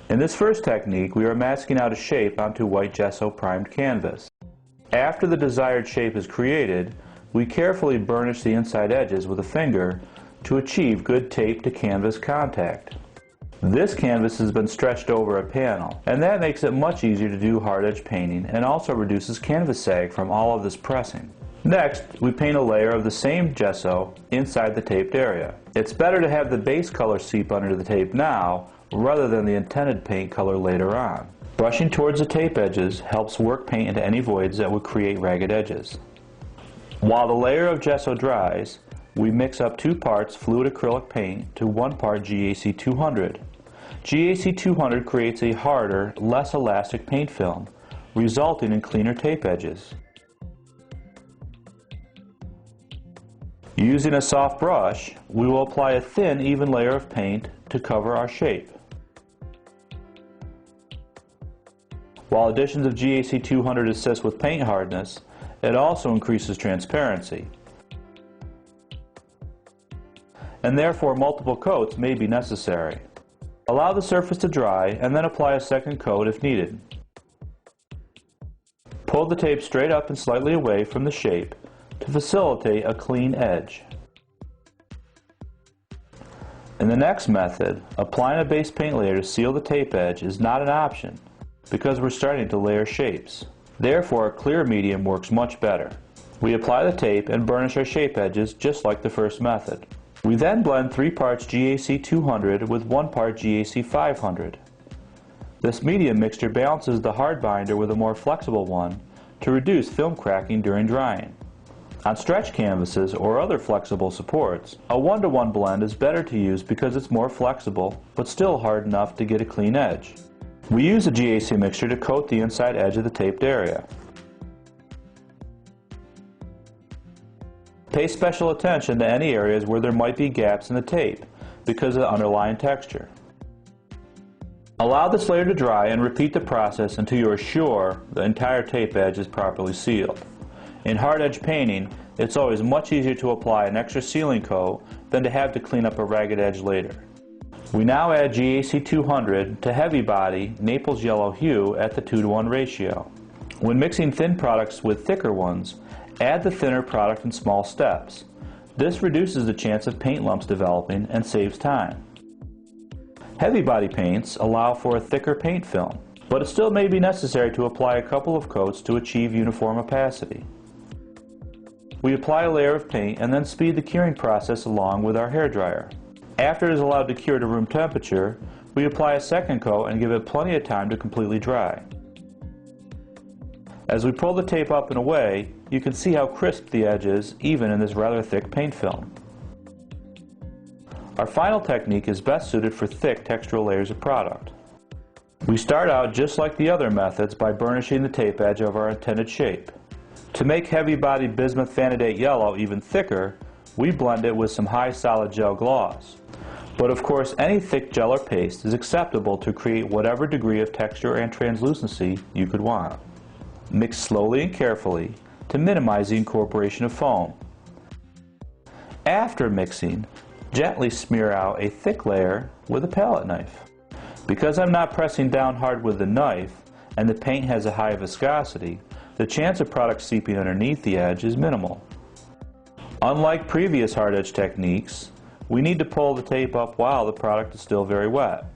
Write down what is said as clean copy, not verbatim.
In this first technique, we are masking out a shape onto white gesso primed canvas. After the desired shape is created, we carefully burnish the inside edges with a finger to achieve good tape to canvas contact. This canvas has been stretched over a panel, and that makes it much easier to do hard edge painting and also reduces canvas sag from all of this pressing. Next, we paint a layer of the same gesso inside the taped area. It's better to have the base color seep under the tape now rather than the intended paint color later on. Brushing towards the tape edges helps work paint into any voids that would create ragged edges. While the layer of gesso dries, we mix up 2 parts fluid acrylic paint to 1 part GAC 200. GAC 200 creates a harder, less elastic paint film, resulting in cleaner tape edges. Using a soft brush, we will apply a thin, even layer of paint to cover our shape. While additions of GAC 200 assist with paint hardness, it also increases transparency. And therefore multiple coats may be necessary. Allow the surface to dry and then apply a second coat if needed. Pull the tape straight up and slightly away from the shape to facilitate a clean edge. In the next method, applying a base paint layer to seal the tape edge is not an option because we're starting to layer shapes. Therefore, a clear medium works much better. We apply the tape and burnish our shape edges just like the first method. We then blend 3 parts GAC 200 with 1 part GAC 500. This medium mixture balances the hard binder with a more flexible one to reduce film cracking during drying. On stretch canvases or other flexible supports, a 1-to-1 blend is better to use because it's more flexible but still hard enough to get a clean edge. We use a GAC mixture to coat the inside edge of the taped area. Pay special attention to any areas where there might be gaps in the tape because of the underlying texture. Allow this layer to dry and repeat the process until you are sure the entire tape edge is properly sealed. In hard edge painting, it's always much easier to apply an extra sealing coat than to have to clean up a ragged edge later. We now add GAC 200 to heavy body Naples yellow hue at the 2-to-1 ratio. When mixing thin products with thicker ones, add the thinner product in small steps. This reduces the chance of paint lumps developing and saves time. Heavy body paints allow for a thicker paint film, but it still may be necessary to apply a couple of coats to achieve uniform opacity. We apply a layer of paint and then speed the curing process along with our hairdryer. After it is allowed to cure to room temperature, we apply a second coat and give it plenty of time to completely dry. As we pull the tape up and away, you can see how crisp the edge is even in this rather thick paint film. Our final technique is best suited for thick textural layers of product. We start out just like the other methods by burnishing the tape edge of our intended shape. To make heavy-bodied bismuth vanadate yellow even thicker, we blend it with some high solid gel gloss. But of course, any thick gel or paste is acceptable to create whatever degree of texture and translucency you could want. Mix slowly and carefully to minimize the incorporation of foam. After mixing, gently smear out a thick layer with a palette knife. Because I'm not pressing down hard with the knife and the paint has a high viscosity, the chance of product seeping underneath the edge is minimal. Unlike previous hard edge techniques, we need to pull the tape up while the product is still very wet.